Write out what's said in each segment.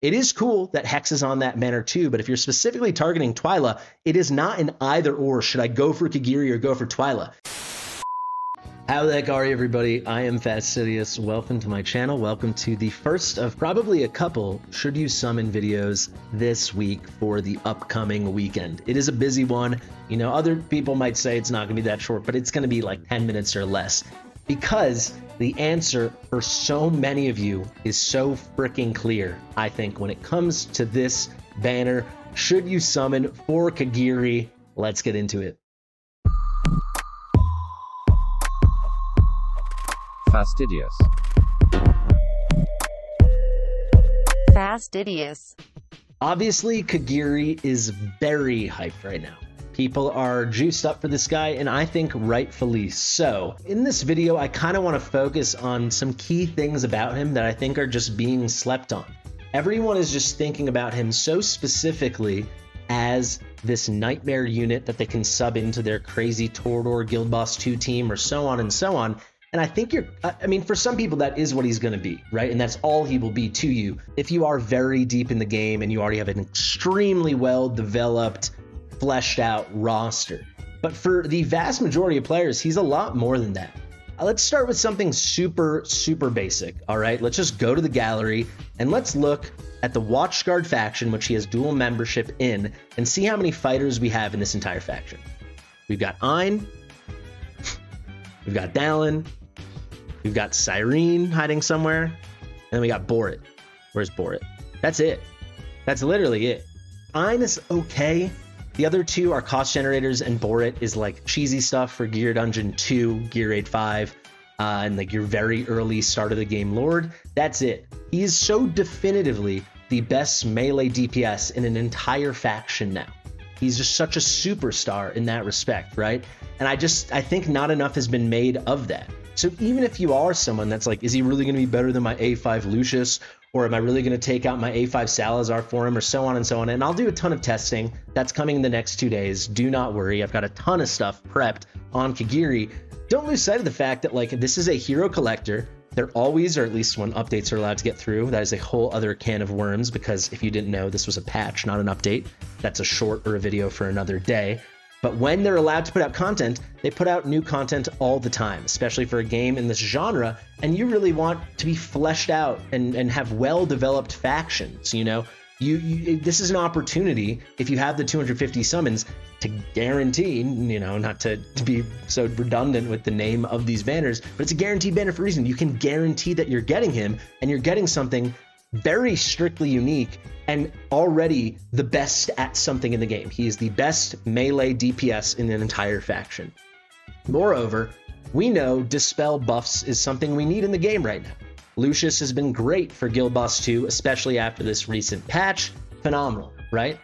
It is cool that Hex is on that banner too, but if you're specifically targeting Twyla, it is not an either or. Should I go for Kigiri or go for Twyla? How the heck are you, everybody? I am Fastidious. Welcome to my channel. Welcome to the first of probably a couple Should You Summon videos this week for the upcoming weekend. It is a busy one. You know, other people might say it's not going to be that short, but it's going to be like 10 minutes or less because the answer for so many of you is so freaking clear, I think, when it comes to this banner. Should you summon for Kigiri? Let's get into it. Fastidious. Fastidious. Obviously, Kigiri is very hyped right now. People are juiced up for this guy, and I think rightfully so. In this video, I kind of want to focus on some key things about him that I think are just being slept on. Everyone is just thinking about him so specifically as this nightmare unit that they can sub into their crazy Torador Guild Boss 2 team or so on and so on. And I think I mean, for some people, that is what he's going to be, right? And that's all he will be to you if you are very deep in the game and you already have an extremely well-developed, fleshed out roster. But for the vast majority of players, he's a lot more than that. Let's start with something super, super basic, all right? Let's just go to the gallery and let's look at the Watchguard faction, which he has dual membership in, and see how many fighters we have in this entire faction. We've got Ein, we've got Dallin, we've got Cyrene hiding somewhere, and then we got Borit. Where's Borit? That's it. That's literally it. Ein is okay. The other two are cost generators, and Borit is like cheesy stuff for Gear Dungeon 2, Gear 8.5, and like your very early start of the game Lord. That's it. He is so definitively the best melee DPS in an entire faction now. He's just such a superstar in that respect, right? And I think not enough has been made of that. So even if you are someone that's like, is he really going to be better than my A5 Lucius? Or am I really going to take out my A5 Salazar for him, or so on and so on? And I'll do a ton of testing. That's coming in the next 2 days. Do not worry. I've got a ton of stuff prepped on Kigiri. Don't lose sight of the fact that like this is a hero collector. They're always, or at least when updates are allowed to get through, that is a whole other can of worms, because if you didn't know, this was a patch, not an update. That's a short or a video for another day. But when they're allowed to put out content, they put out new content all the time, especially for a game in this genre. And you really want to be fleshed out and have well-developed factions, you know? This is an opportunity, if you have the 250 summons, to guarantee, you know, not to be so redundant with the name of these banners, but it's a guaranteed banner for a reason. You can guarantee that you're getting him, and you're getting something very strictly unique and already the best at something in the game. He is the best melee DPS in an entire faction. Moreover, we know Dispel buffs is something we need in the game right now. Lucius has been great for Guild Boss 2, especially after this recent patch. Phenomenal, right?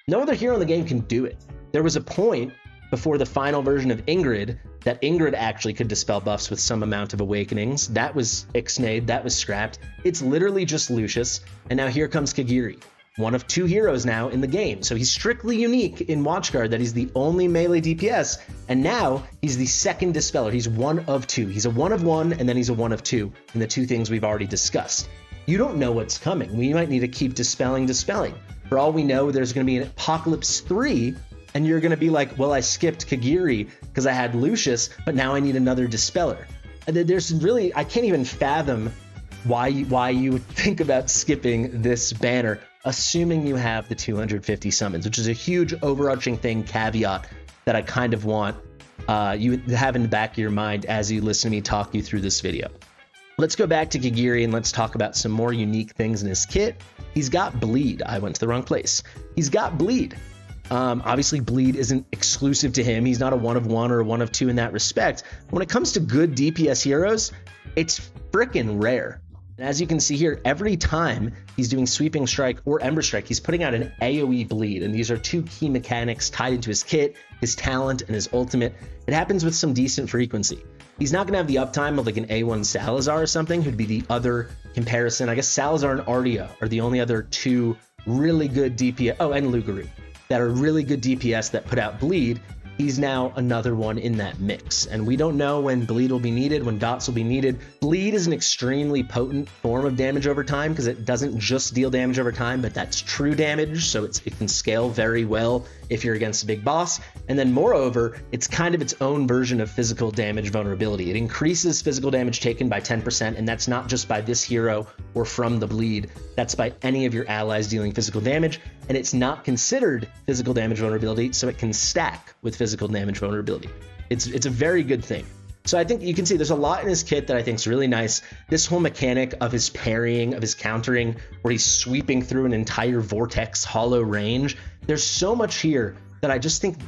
No other hero in the game can do it. There was a point before the final version of Ingrid that Ingrid actually could dispel buffs with some amount of awakenings. That was ixnayed, that was scrapped. It's literally just Lucius, and now here comes Kigiri, one of 2 heroes now in the game. So he's strictly unique in Watchguard that he's the only melee DPS, and now he's the second dispeller. He's 1 of 2. He's a 1 of 1, and then he's a 1 of 2 in the 2 things we've already discussed. You don't know what's coming. We might need to keep dispelling. For all we know, there's going to be an Apocalypse 3, and you're going to be like, well, I skipped Kigiri because I had Lucius, but now I need another dispeller. And there's really, I can't even fathom why you would think about skipping this banner, assuming you have the 250 summons, which is a huge overarching caveat that I kind of want you to have in the back of your mind as you listen to me talk you through this video. Let's go back to Kigiri and let's talk about some more unique things in his kit. He's got Bleed. I went to the wrong place. He's got Bleed. Obviously, Bleed isn't exclusive to him. He's not a 1 of 1 or a 1 of 2 in that respect. When it comes to good DPS heroes, it's frickin' rare. And as you can see here, every time he's doing Sweeping Strike or Ember Strike, he's putting out an AoE Bleed. And these are 2 key mechanics tied into his kit, his talent, and his ultimate. It happens with some decent frequency. He's not going to have the uptime of like an A1 Salazar or something, who'd be the other comparison. I guess Salazar and Ardia are the only other 2 really good DPS. Oh, and Lugaru. That are really good DPS that put out Bleed. he's now another one in that mix. And we don't know when bleed will be needed, when dots will be needed. Bleed is an extremely potent form of damage over time because it doesn't just deal damage over time, but that's true damage, so it can scale very well if you're against a big boss. And then moreover, it's kind of its own version of physical damage vulnerability. It increases physical damage taken by 10%, and that's not just by this hero or from the bleed, that's by any of your allies dealing physical damage, and it's not considered physical damage vulnerability, so it can stack with physical damage vulnerability. It's a very good thing. So I think you can see there's a lot in his kit that I think is really nice. This whole mechanic of his parrying, of his countering, where he's sweeping through an entire vortex hollow range. There's so much here that I just think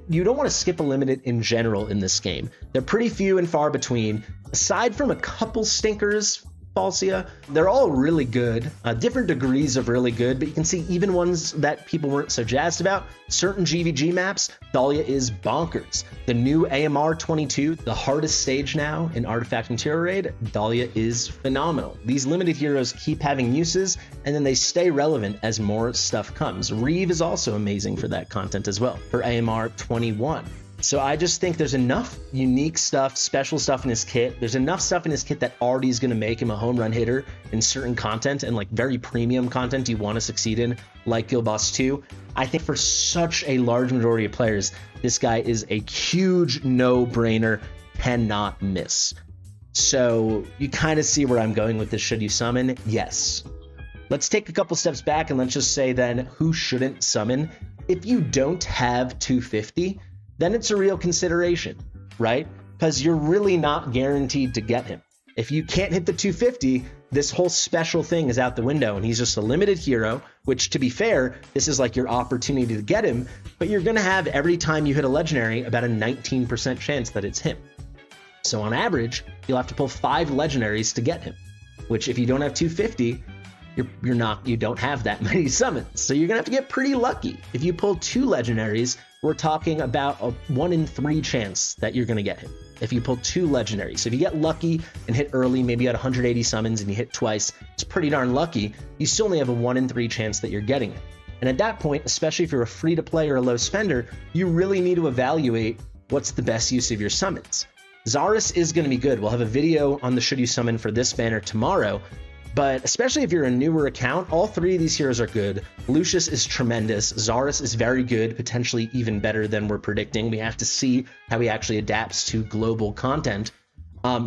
you don't want to skip a limited in general in this game. They're pretty few and far between. Aside from a couple stinkers, Falsia, they're all really good, different degrees of really good, but you can see even ones that people weren't so jazzed about. Certain GVG maps, Thalia is bonkers. The new AMR 22, the hardest stage now in Artifact Material Raid, Thalia is phenomenal. These limited heroes keep having uses, and then they stay relevant as more stuff comes. Reeve is also amazing for that content as well, for AMR 21. So I just think there's enough unique stuff, special stuff in his kit. There's enough stuff in his kit that already is going to make him a home run hitter in certain content and like very premium content you want to succeed in, like Guild Boss 2. I think for such a large majority of players, this guy is a huge no-brainer, cannot miss. So you kind of see where I'm going with this. Should you summon? Yes. Let's take a couple steps back and let's just say then who shouldn't summon. If you don't have 250, then it's a real consideration, right? Because you're really not guaranteed to get him. If you can't hit the 250, this whole special thing is out the window, and he's just a limited hero, which, to be fair, this is like your opportunity to get him, but you're gonna have, every time you hit a legendary, about a 19% chance that it's him. So on average, you'll have to pull 5 legendaries to get him, which if you don't have 250, you don't have that many summons. So you're gonna have to get pretty lucky. If you pull 2 legendaries, we're talking about a 1 in 3 chance that you're gonna get him if you pull 2 legendaries. So if you get lucky and hit early, maybe at 180 summons and you hit twice, it's pretty darn lucky. You still only have a 1 in 3 chance that you're getting it. And at that point, especially if you're a free to play or a low spender, you really need to evaluate what's the best use of your summons. Zarus is gonna be good. We'll have a video on the should you summon for this banner tomorrow. But especially if you're a newer account, all 3 of these heroes are good. Lucius is tremendous. Zarus is very good, potentially even better than we're predicting. We have to see how he actually adapts to global content.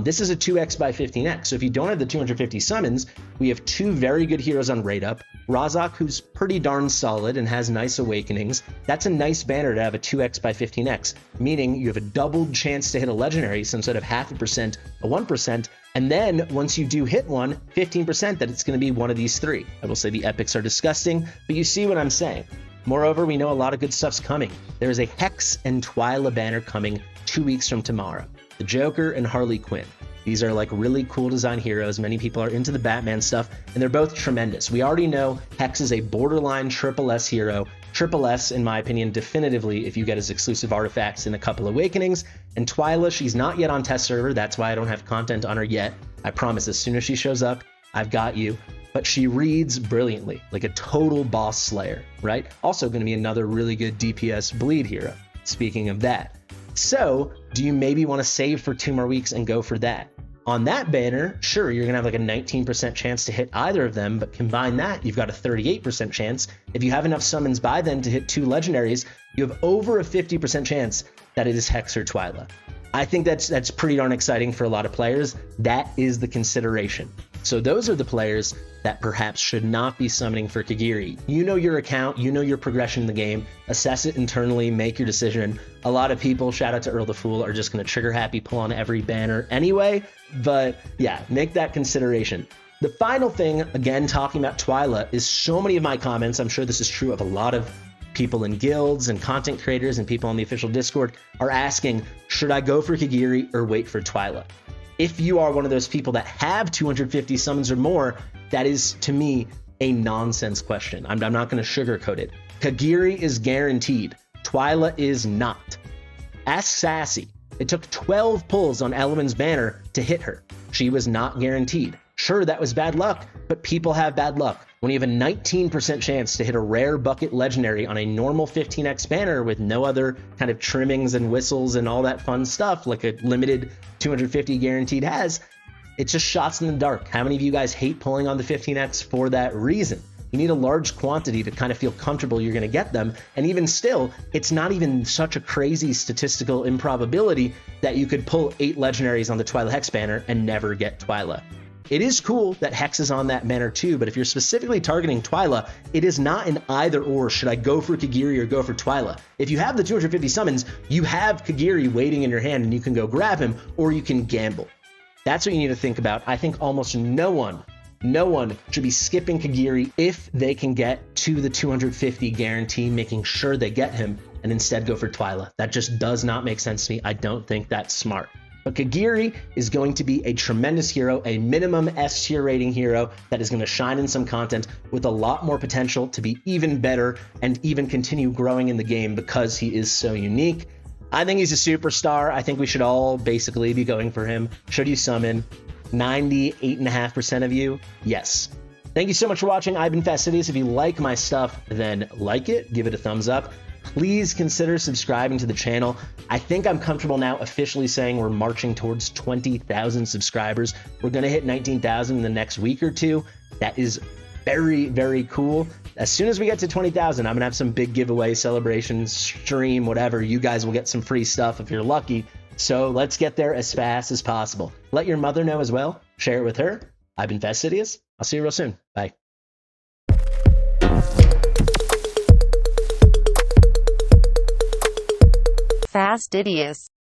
This is a 2x by 15x. So if you don't have the 250 summons, we have 2 very good heroes on Raid Up. Razak, who's pretty darn solid and has nice awakenings. That's a nice banner to have a 2x by 15x, meaning you have a doubled chance to hit a legendary, so instead of 0.5%, a 1%. And then once you do hit one, 15% that it's going to be one of these 3. I will say the epics are disgusting, but you see what I'm saying. Moreover, we know a lot of good stuff's coming. There is a Hex and Twyla banner coming 2 weeks from tomorrow. The Joker and Harley Quinn. These are like really cool design heroes. Many people are into the Batman stuff, and they're both tremendous. We already know Hex is a borderline triple S hero. Triple S, in my opinion, definitively if you get his exclusive artifacts in a couple awakenings. And Twyla, she's not yet on test server. That's why I don't have content on her yet. I promise as soon as she shows up, I've got you. But she reads brilliantly, like a total boss slayer, right? Also going to be another really good DPS bleed hero, speaking of that. So do you maybe want to save for 2 more weeks and go for that? On that banner, sure, you're going to have like a 19% chance to hit either of them, but combine that, you've got a 38% chance. If you have enough summons by then to hit 2 legendaries, you have over a 50% chance that it is Hex or Twyla. I think that's pretty darn exciting for a lot of players. That is the consideration. So those are the players that perhaps should not be summoning for Kigiri. You know your account, you know your progression in the game, assess it internally, make your decision. A lot of people, shout out to Earl the Fool, are just going to trigger happy pull on every banner anyway. But yeah, make that consideration. The final thing, again, talking about Twyla, is so many of my comments, I'm sure this is true of a lot of people in guilds and content creators and people on the official Discord, are asking, should I go for Kigiri or wait for Twyla? If you are one of those people that have 250 summons or more, that is, to me, a nonsense question. I'm not going to sugarcoat it. Kigiri is guaranteed. Twyla is not. Ask Sassy. It took 12 pulls on Element's banner to hit her. She was not guaranteed. Sure, that was bad luck, but people have bad luck. when you have a 19% chance to hit a rare bucket legendary on a normal 15x banner with no other kind of trimmings and whistles and all that fun stuff like a limited 250 guaranteed has, it's just shots in the dark. How many of you guys hate pulling on the 15x for that reason? You need a large quantity to kind of feel comfortable you're going to get them. And even still, it's not even such a crazy statistical improbability that you could pull 8 legendaries on the Twyla Hex banner and never get Twyla. It is cool that Hex is on that banner too, but if you're specifically targeting Twyla, it is not an either or. Should I go for Kigiri or go for Twyla? If you have the 250 summons, you have Kigiri waiting in your hand and you can go grab him, or you can gamble. That's what you need to think about. I think almost no one should be skipping Kigiri if they can get to the 250 guarantee, making sure they get him, and instead go for Twyla. That just does not make sense to me. I don't think that's smart. But Kigiri is going to be a tremendous hero, a minimum S tier rating hero that is going to shine in some content with a lot more potential to be even better and even continue growing in the game because he is so unique. I think he's a superstar. I think we should all basically be going for him. Should you summon? 98.5% of you, yes. Thank you so much for watching. I've been Fastidious. If you like my stuff, then like it, give it a thumbs up. Please consider subscribing to the channel. I think I'm comfortable now officially saying we're marching towards 20,000 subscribers. We're going to hit 19,000 in the next week or two. That is very, very cool. As soon as we get to 20,000, I'm going to have some big giveaway, celebrations, stream, whatever. You guys will get some free stuff if you're lucky. So let's get there as fast as possible. Let your mother know as well. Share it with her. I've been Fastidious. I'll see you real soon. Bye. Fastidious.